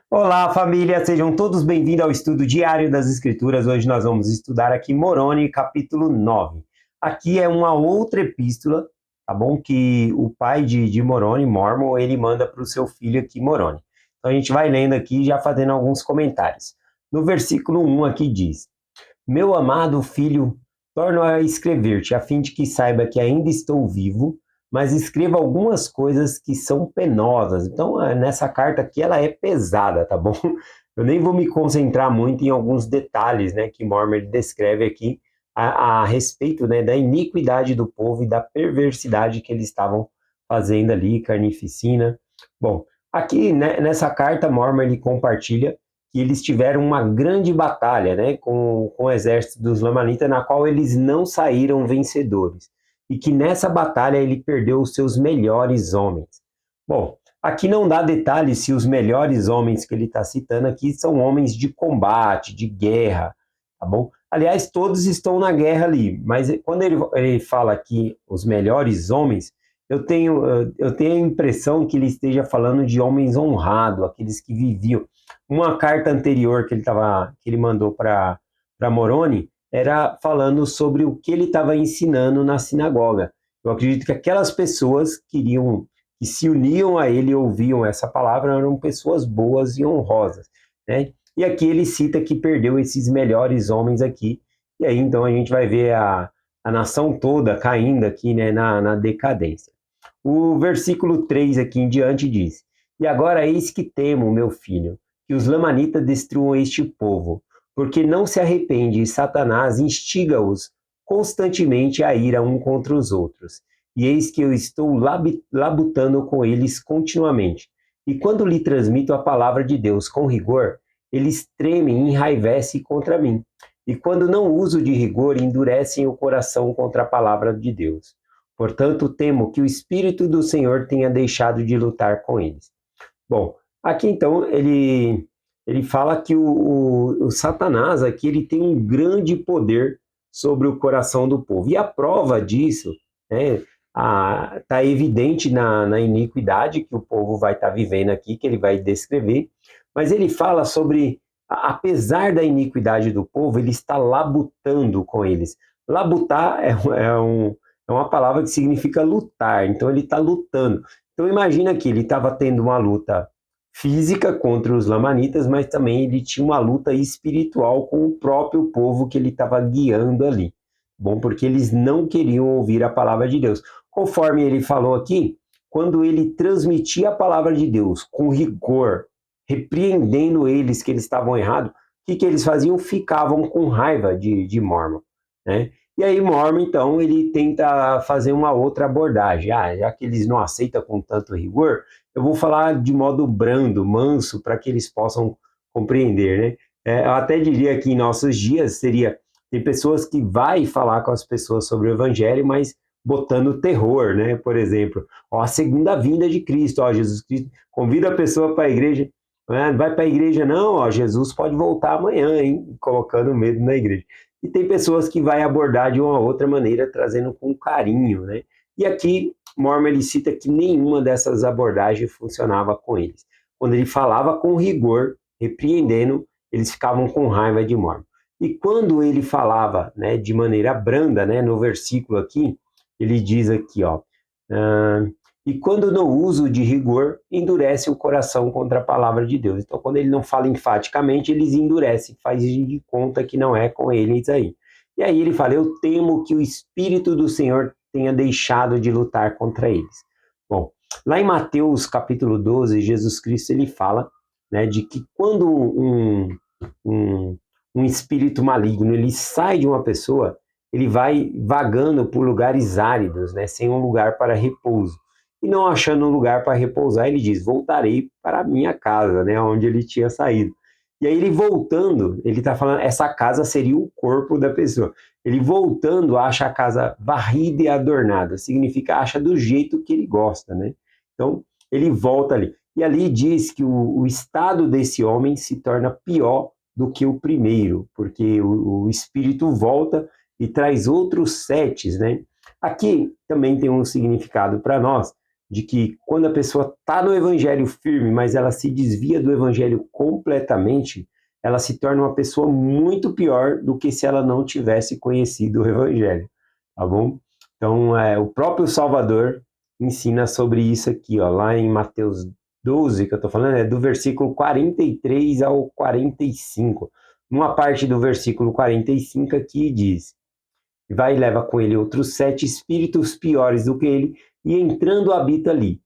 Olá, família, sejam todos bem-vindos ao estudo diário das Escrituras. Hoje nós vamos estudar aqui Moroni, capítulo 9. Aqui é uma outra epístola, tá bom? Que o pai de Moroni, Mormon, ele manda para o seu filho aqui, Moroni. Então a gente vai lendo aqui, já fazendo alguns comentários. No versículo 1 aqui diz: Meu amado filho, torno a escrever-te, a fim de que saiba que ainda estou vivo, mas escreva algumas coisas que são penosas. Então, nessa carta aqui, ela é pesada, tá bom? Eu nem vou me concentrar muito em alguns detalhes, né, que Mormon descreve aqui a respeito, né, da iniquidade do povo e da perversidade que eles estavam fazendo ali, carnificina. Bom, aqui, né, nessa carta, Mormon ele compartilha que eles tiveram uma grande batalha, né, com o exército dos Lamanitas, na qual eles não saíram vencedores. E que nessa batalha ele perdeu os seus melhores homens. Bom, aqui não dá detalhes se os melhores homens que ele está citando aqui são homens de combate, de guerra, tá bom? Aliás, todos estão na guerra ali, mas quando ele fala aqui os melhores homens, eu tenho a impressão que ele esteja falando de homens honrados, aqueles que viviam. Uma carta anterior que ele mandou para Moroni era falando sobre o que ele estava ensinando na sinagoga. Eu acredito que aquelas pessoas que se uniam a ele e ouviam essa palavra eram pessoas boas e honrosas, né? E aqui ele cita que perdeu esses melhores homens aqui, e aí então a gente vai ver a nação toda caindo aqui, né, na decadência. O versículo 3 aqui em diante diz: E agora eis que temo, meu filho, que os lamanitas destruam este povo, porque não se arrepende e Satanás instiga-os constantemente a ira um contra os outros. E eis que eu estou labutando com eles continuamente. E quando lhe transmito a palavra de Deus com rigor, eles tremem e enraivecem contra mim. E quando não uso de rigor, endurecem o coração contra a palavra de Deus. Portanto, temo que o Espírito do Senhor tenha deixado de lutar com eles. Bom, aqui então ele fala que o Satanás aqui ele tem um grande poder sobre o coração do povo. E a prova disso, né, está evidente na iniquidade que o povo vai estar vivendo aqui, que ele vai descrever, mas ele fala sobre, apesar da iniquidade do povo, ele está labutando com eles. Labutar é uma palavra que significa lutar, então ele está lutando. Então imagina que ele estava tendo uma luta física contra os lamanitas, mas também ele tinha uma luta espiritual com o próprio povo que ele estava guiando ali. Bom, porque eles não queriam ouvir a palavra de Deus. Conforme ele falou aqui, quando ele transmitia a palavra de Deus com rigor, repreendendo eles que eles estavam errados, o que eles faziam? Ficavam com raiva de Mormon, né? E aí Mormon, então, ele tenta fazer uma outra abordagem. Já que eles não aceitam com tanto rigor, eu vou falar de modo brando, manso, para que eles possam compreender, né? Eu até diria que em nossos dias tem pessoas que vai falar com as pessoas sobre o evangelho, mas botando terror, né? Por exemplo, ó, a segunda vinda de Cristo, ó, Jesus Cristo convida a pessoa para a igreja, né? Vai para a igreja não, ó, Jesus pode voltar amanhã, hein? Colocando medo na igreja. E tem pessoas que vai abordar de uma outra maneira, trazendo com carinho, né? E aqui Mormon ele cita que nenhuma dessas abordagens funcionava com eles. Quando ele falava com rigor, repreendendo, eles ficavam com raiva de Mormon. E quando ele falava, né, de maneira branda, né, no versículo aqui, ele diz aqui, ó, e quando não uso de rigor, endurece o coração contra a palavra de Deus. Então, quando ele não fala enfaticamente, eles endurecem, faz de conta que não é com eles aí. E aí ele fala, eu temo que o Espírito do Senhor tenha deixado de lutar contra eles. Bom, lá em Mateus capítulo 12, Jesus Cristo ele fala, né, de que quando um, um espírito maligno ele sai de uma pessoa, ele vai vagando por lugares áridos, né, sem um lugar para repouso. E não achando um lugar para repousar, ele diz, voltarei para a minha casa, né, onde ele tinha saído. E aí ele voltando, ele está falando, essa casa seria o corpo da pessoa. Ele voltando, acha a casa varrida e adornada, significa acha do jeito que ele gosta, né? Então, ele volta ali. E ali diz que o estado desse homem se torna pior do que o primeiro, porque o espírito volta e traz outros setes, né? Aqui também tem um significado para nós, de que quando a pessoa está no evangelho firme, mas ela se desvia do evangelho completamente, ela se torna uma pessoa muito pior do que se ela não tivesse conhecido o evangelho, tá bom? Então, o próprio Salvador ensina sobre isso aqui, ó, lá em Mateus 12, que eu estou falando, é do versículo 43 ao 45. Numa parte do versículo 45 aqui diz: vai e leva com ele outros 7 espíritos piores do que ele, e entrando habita ali.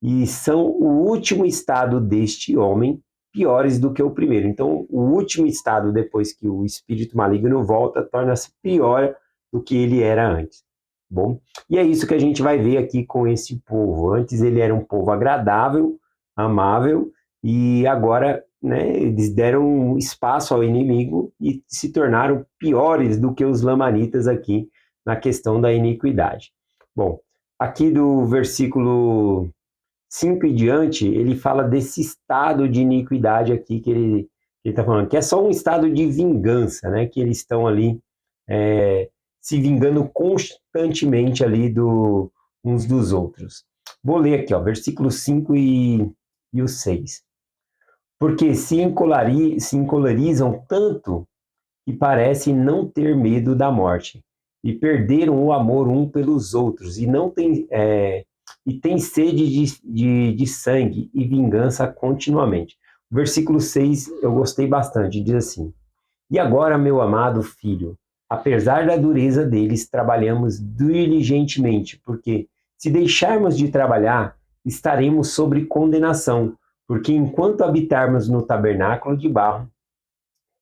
E são o último estado deste homem, piores do que o primeiro. Então, o último estado, depois que o espírito maligno volta, torna-se pior do que ele era antes. Bom, e é isso que a gente vai ver aqui com esse povo. Antes ele era um povo agradável, amável, e agora, né, eles deram espaço ao inimigo e se tornaram piores do que os lamanitas aqui na questão da iniquidade. Bom, aqui do versículo 5 e diante, ele fala desse estado de iniquidade aqui que ele está falando, que é só um estado de vingança, né? Que eles estão ali se vingando constantemente ali uns dos outros. Vou ler aqui, ó, versículo 5 e o 6. Porque se encolerizam tanto que parecem não ter medo da morte, e perderam o amor um pelos outros, e não tem, e tem sede de sangue e vingança continuamente. O versículo 6 eu gostei bastante, diz assim: E agora, meu amado filho, apesar da dureza deles, trabalhamos diligentemente, porque se deixarmos de trabalhar, estaremos sob condenação, porque enquanto habitarmos no tabernáculo de barro,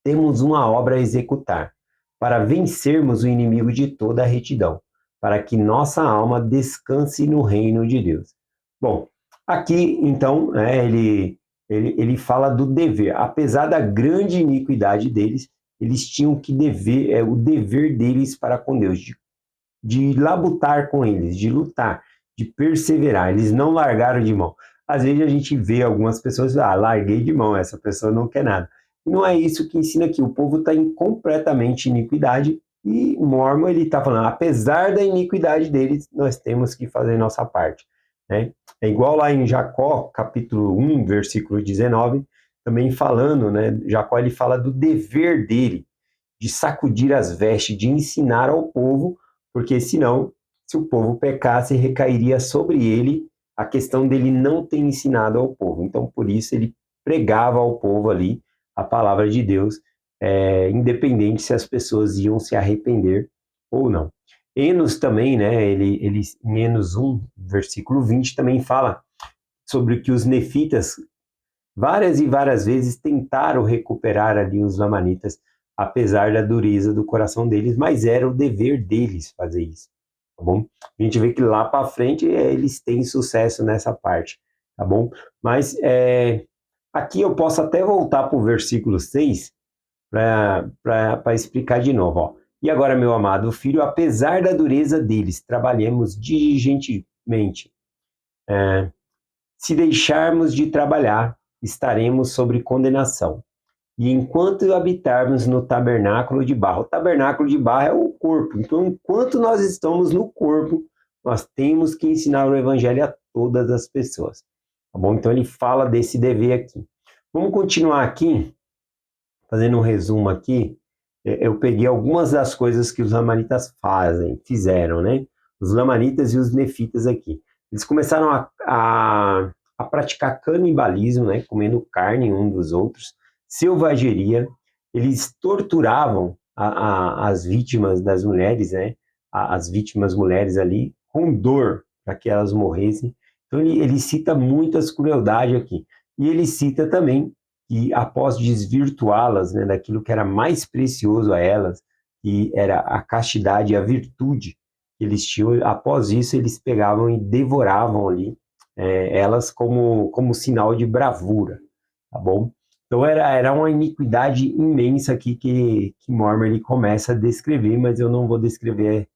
temos uma obra a executar, para vencermos o inimigo de toda a retidão, para que nossa alma descanse no reino de Deus. Bom, aqui então ele fala do dever. Apesar da grande iniquidade deles, eles tinham que dever, o dever deles para com Deus, de labutar com eles, de lutar, de perseverar. Eles não largaram de mão. Às vezes a gente vê algumas pessoas, larguei de mão, essa pessoa não quer nada. Não é isso que ensina aqui. O povo está em completamente iniquidade e Mormon ele está falando, apesar da iniquidade deles, nós temos que fazer nossa parte. Né? É igual lá em Jacó, capítulo 1, versículo 19, também falando, né? Jacó ele fala do dever dele, de sacudir as vestes, de ensinar ao povo, porque senão, se o povo pecasse, recairia sobre ele a questão dele não ter ensinado ao povo. Então, por isso, ele pregava ao povo ali a palavra de Deus, independente se as pessoas iam se arrepender ou não. Enos também, né, ele em Enos 1, versículo 20, também fala sobre que os nefitas várias e várias vezes tentaram recuperar ali os lamanitas, apesar da dureza do coração deles, mas era o dever deles fazer isso, tá bom? A gente vê que lá para frente eles têm sucesso nessa parte, tá bom? Mas aqui eu posso até voltar para o versículo 6 para explicar de novo, ó. E agora, meu amado filho, apesar da dureza deles, trabalhemos diligentemente. Se deixarmos de trabalhar, estaremos sobre condenação. E enquanto habitarmos no tabernáculo de barro, o tabernáculo de barro é o corpo. Então, enquanto nós estamos no corpo, nós temos que ensinar o evangelho a todas as pessoas. Tá bom? Então, ele fala desse dever aqui. Vamos continuar aqui, fazendo um resumo aqui. Eu peguei algumas das coisas que os lamanitas fizeram, né? Os lamanitas e os nefitas aqui. Eles começaram a praticar canibalismo, né? Comendo carne um dos outros, selvageria. Eles torturavam as vítimas das mulheres, né? As vítimas mulheres ali, com dor, para que elas morressem. Então ele cita muitas crueldades aqui. E ele cita também que após desvirtuá-las, né, daquilo que era mais precioso a elas, que era a castidade e a virtude que eles tinham, após isso eles pegavam e devoravam ali elas como sinal de bravura, tá bom? Então era uma iniquidade imensa aqui que Mormon ele começa a descrever, mas eu não vou descrever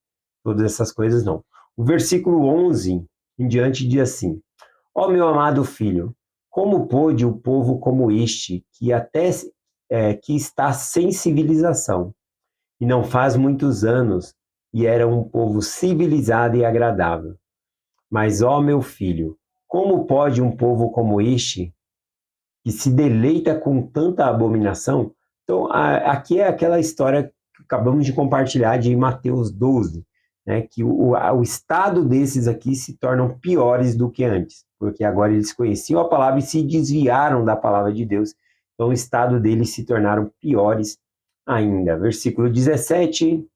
todas essas coisas não. O versículo 11 em diante diz assim: Ó meu amado filho, como pôde o povo como este, que está sem civilização, e não faz muitos anos, e era um povo civilizado e agradável, Mas, ó meu filho, como pode um povo como este, que se deleita com tanta abominação? Então, aqui é aquela história que acabamos de compartilhar de Mateus 12, né, que o estado desses aqui se tornam piores do que antes, porque agora eles conheciam a palavra e se desviaram da palavra de Deus, então o estado deles se tornaram piores ainda. Versículo 17,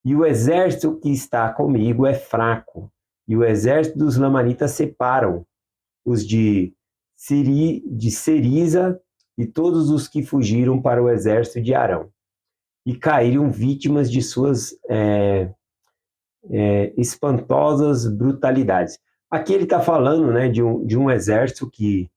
e o exército que está comigo é fraco, e o exército dos lamanitas separam os de Ceriza e todos os que fugiram para o exército de Arão, e caíram vítimas de suas espantosas brutalidades. Aqui ele está falando, né, de um exército que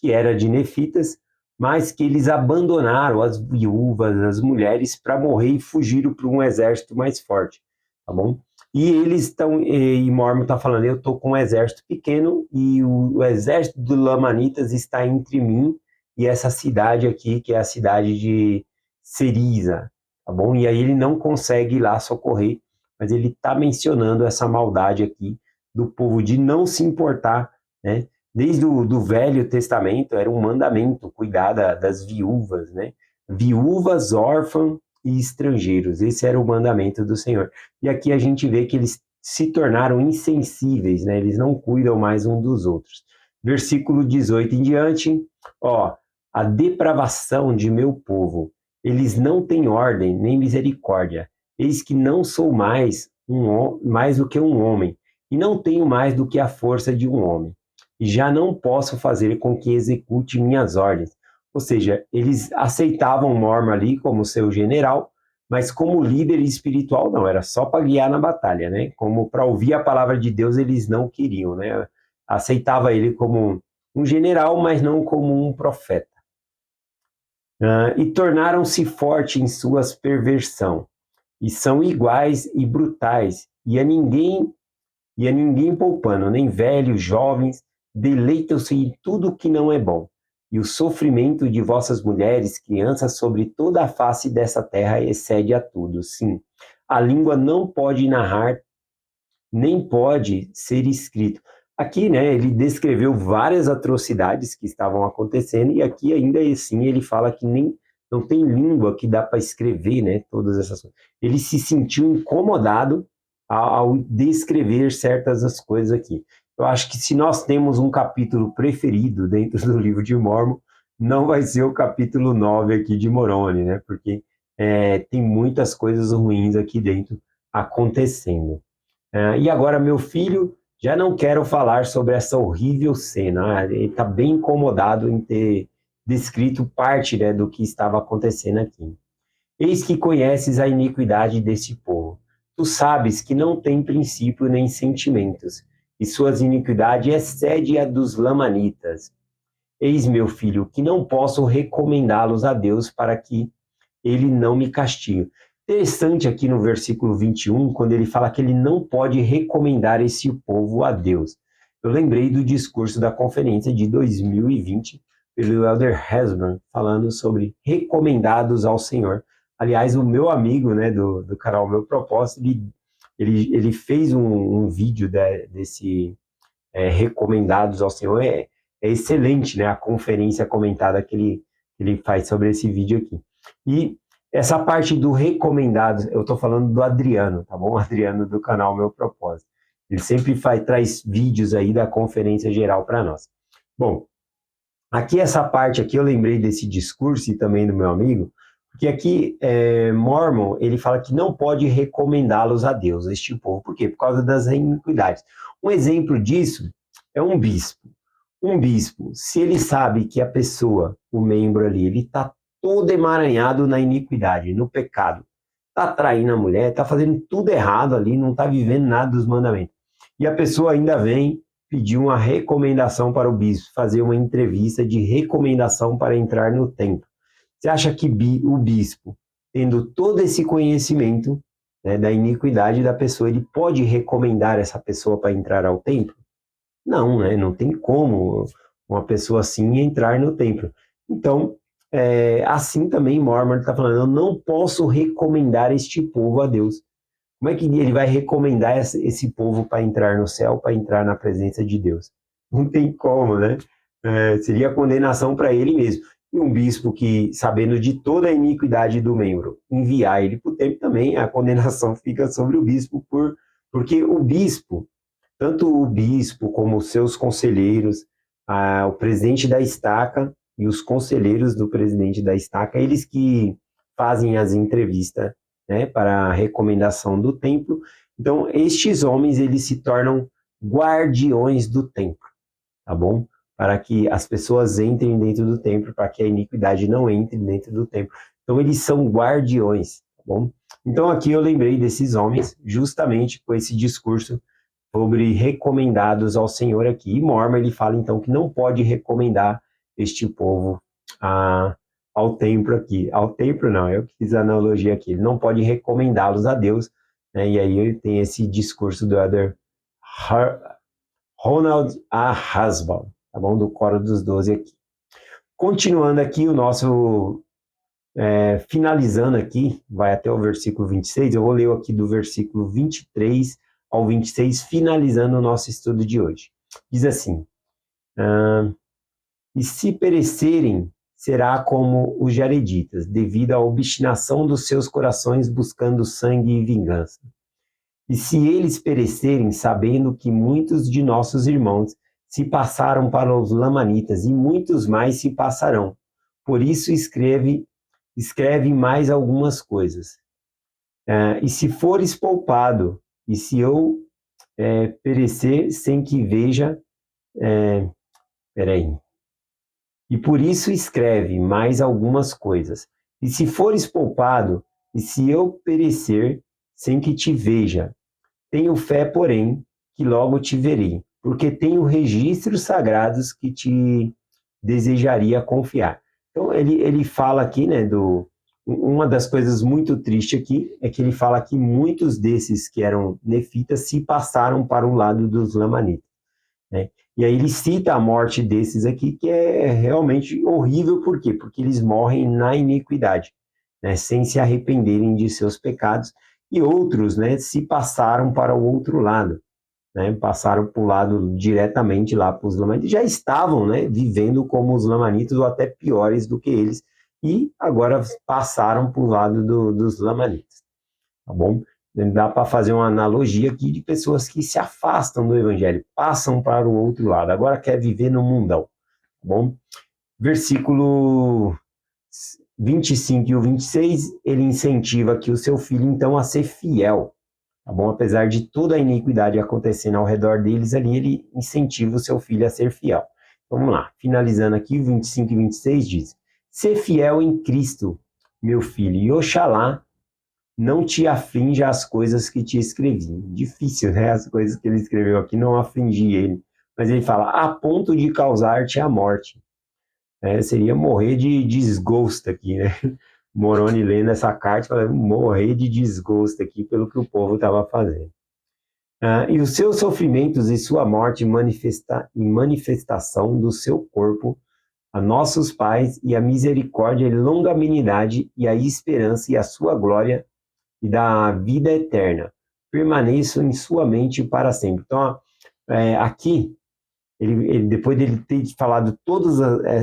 era de nefitas, mas que eles abandonaram as viúvas, as mulheres, para morrer e fugiram para um exército mais forte, tá bom? E eles estão, e Mormon está falando, eu estou com um exército pequeno e o exército dos Lamanitas está entre mim e essa cidade aqui, que é a cidade de Ceriza, tá bom? E aí ele não consegue ir lá socorrer, mas ele está mencionando essa maldade aqui do povo de não se importar, né? Desde o do Velho Testamento era um mandamento cuidar das viúvas, né? Viúvas, órfãos e estrangeiros. Esse era o mandamento do Senhor. E aqui a gente vê que eles se tornaram insensíveis, né? Eles não cuidam mais um dos outros. Versículo 18 em diante, ó, a depravação de meu povo. Eles não têm ordem nem misericórdia. Eis que não sou mais do que um homem, e não tenho mais do que a força de um homem. E já não posso fazer com que execute minhas ordens. Ou seja, eles aceitavam Mormon ali como seu general, mas como líder espiritual não, era só para guiar na batalha, né? Como para ouvir a palavra de Deus eles não queriam, né? Aceitava ele como um general, mas não como um profeta. E tornaram-se fortes em suas perversão, e são iguais e brutais, e a ninguém poupando, nem velhos, jovens, deleitam-se em tudo que não é bom. E o sofrimento de vossas mulheres, crianças, sobre toda a face dessa terra excede a tudo. Sim, a língua não pode narrar, nem pode ser escrito. Aqui, né, ele descreveu várias atrocidades que estavam acontecendo, e aqui ainda assim ele fala que nem não tem língua que dá para escrever, né, todas essas coisas. Ele se sentiu incomodado ao descrever certas das coisas aqui. Eu acho que se nós temos um capítulo preferido dentro do livro de Mormon, não vai ser o capítulo 9 aqui de Moroni, né, porque tem muitas coisas ruins aqui dentro acontecendo. E agora, meu filho, já não quero falar sobre essa horrível cena. Ele está bem incomodado em ter descrito parte, né, do que estava acontecendo aqui. Eis que conheces a iniquidade deste povo. Tu sabes que não tem princípio nem sentimentos, e suas iniquidades excede a dos lamanitas. Eis, meu filho, que não posso recomendá-los a Deus para que ele não me castiga. Interessante aqui no versículo 21, quando ele fala que ele não pode recomendar esse povo a Deus. Eu lembrei do discurso da conferência de 2020, pelo Elder Hesburn, falando sobre recomendados ao Senhor. Aliás, o meu amigo, né, do canal Meu Propósito, ele fez um vídeo desse recomendados ao Senhor. É excelente, né, a conferência comentada que ele faz sobre esse vídeo aqui. E essa parte do recomendado, eu estou falando do Adriano, tá bom? Adriano do canal Meu Propósito. Ele sempre traz vídeos aí da conferência geral para nós. Bom, aqui essa parte aqui eu lembrei desse discurso e também do meu amigo, porque aqui Mormon, ele fala que não pode recomendá-los a Deus, este povo. Por quê? Por causa das iniquidades. Um exemplo disso é um bispo. Um bispo, se ele sabe que a pessoa, o membro ali, ele está todo emaranhado na iniquidade, no pecado, está traindo a mulher, está fazendo tudo errado ali, não está vivendo nada dos mandamentos. E a pessoa ainda vem pedir uma recomendação para o bispo, fazer uma entrevista de recomendação para entrar no templo. Você acha que o bispo, tendo todo esse conhecimento, né, da iniquidade da pessoa, ele pode recomendar essa pessoa para entrar ao templo? Não, né? Não tem como uma pessoa assim entrar no templo. Então, assim também Mormon está falando, eu não posso recomendar este povo a Deus, como é que ele vai recomendar esse povo para entrar no céu, para entrar na presença de Deus? Não tem como, né? Seria condenação para ele mesmo. E um bispo que, sabendo de toda a iniquidade do membro, enviar ele para o templo também, a condenação fica sobre o bispo, porque o bispo, tanto o bispo como os seus conselheiros, o presidente da estaca e os conselheiros do presidente da estaca, eles que fazem as entrevistas, né, para a recomendação do templo. Então, estes homens, eles se tornam guardiões do templo, tá bom? Para que as pessoas entrem dentro do templo, para que a iniquidade não entre dentro do templo. Então, eles são guardiões, tá bom? Então, aqui eu lembrei desses homens, justamente com esse discurso sobre recomendados ao Senhor aqui. E Mormon, ele fala, então, que não pode recomendar este povo ao templo aqui. Ao templo, não, eu fiz a analogia aqui. Ele não pode recomendá-los a Deus, né? E aí tem esse discurso do Elder Ronald A. Hasball, tá bom? Do Coro dos 12 aqui. Continuando aqui o nosso, finalizando aqui, vai até o versículo 26, eu vou ler aqui do versículo 23 ao 26, finalizando o nosso estudo de hoje. Diz assim, e se perecerem, será como os jareditas, devido à obstinação dos seus corações buscando sangue e vingança. E se eles perecerem, sabendo que muitos de nossos irmãos se passaram para os lamanitas, e muitos mais se passarão. Por isso escreve mais algumas coisas. E se fores poupado, e se eu perecer sem que veja... peraí. E por isso escreve mais algumas coisas. E se fores poupado, e se eu perecer sem que te veja, tenho fé, porém, que logo te verei, porque tenho registros sagrados que te desejaria confiar. Então, ele fala aqui, né, uma das coisas muito tristes aqui, é que ele fala que muitos desses que eram nefitas se passaram para o lado dos lamanitas, né? E aí ele cita a morte desses aqui, que é realmente horrível, por quê? Porque eles morrem na iniquidade, né, sem se arrependerem de seus pecados, e outros, né, se passaram para o outro lado, né, passaram para o lado diretamente lá para os lamanitas, já estavam, né, vivendo como os lamanitas, ou até piores do que eles, e agora passaram para o lado dos lamanitas, tá bom? Dá para fazer uma analogia aqui de pessoas que se afastam do evangelho, passam para o outro lado, agora quer viver no mundão, tá bom? Versículo 25 e o 26, ele incentiva aqui o seu filho, então, a ser fiel, tá bom? Apesar de toda a iniquidade acontecendo ao redor deles ali, ele incentiva o seu filho a ser fiel. Vamos lá, finalizando aqui, 25 e 26 diz, ser fiel em Cristo, meu filho, e oxalá não te aflinja as coisas que te escrevi. Difícil, né? As coisas que ele escreveu aqui não afligir ele. Mas ele fala, a ponto de causar-te a morte. Seria morrer de desgosto aqui, né? Moroni lendo essa carta, falando, morrer de desgosto aqui pelo que o povo estava fazendo. E os seus sofrimentos e sua morte em manifestação do seu corpo a nossos pais, e a misericórdia e longanimidade e a esperança e a sua glória e da vida eterna permaneçam em sua mente para sempre. Então, aqui, ele depois dele ter falado todas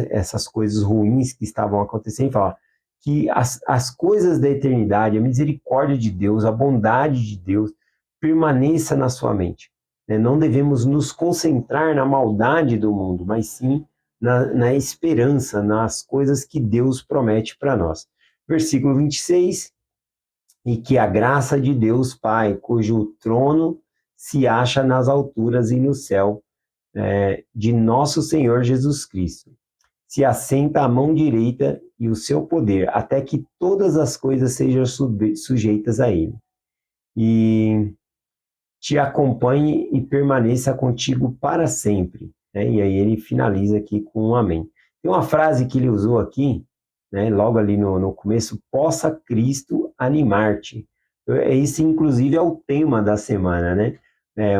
essas coisas ruins que estavam acontecendo, ele fala que as coisas da eternidade, a misericórdia de Deus, a bondade de Deus, permaneça na sua mente, né? Não devemos nos concentrar na maldade do mundo, mas sim na esperança, nas coisas que Deus promete para nós. Versículo 26, e que a graça de Deus Pai, cujo trono se acha nas alturas e no céu, de nosso Senhor Jesus Cristo, se assenta à mão direita e o seu poder, até que todas as coisas sejam sujeitas a ele. E te acompanhe e permaneça contigo para sempre. Né? E aí ele finaliza aqui com um amém. Tem uma frase que ele usou aqui, né, logo ali no começo, possa Cristo animar-te. Esse, inclusive, é o tema da semana, né?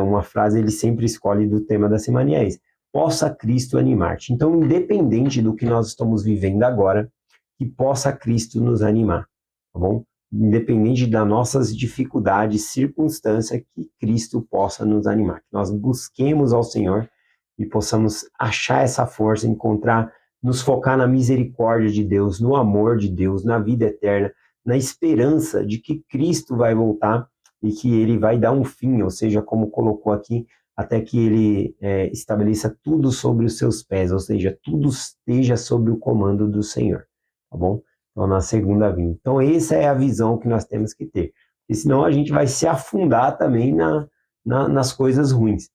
Uma frase ele sempre escolhe do tema da semana e é esse. Possa Cristo animar-te. Então, independente do que nós estamos vivendo agora, que possa Cristo nos animar, tá bom? independente das nossas dificuldades, circunstâncias, que Cristo possa nos animar, que nós busquemos ao Senhor e possamos achar essa força, encontrar, nos focar na misericórdia de Deus, no amor de Deus, na vida eterna, na esperança de que Cristo vai voltar e que ele vai dar um fim, ou seja, como colocou aqui, até que ele estabeleça tudo sobre os seus pés, ou seja, tudo esteja sob o comando do Senhor, tá bom? Então, na segunda vinda. Então, essa é a visão que nós temos que ter, porque senão a gente vai se afundar também nas coisas ruins.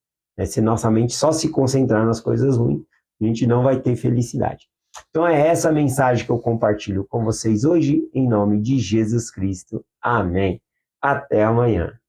Se nossa mente só se concentrar nas coisas ruins, a gente não vai ter felicidade. Então, é essa mensagem que eu compartilho com vocês hoje, em nome de Jesus Cristo. Amém. Até amanhã.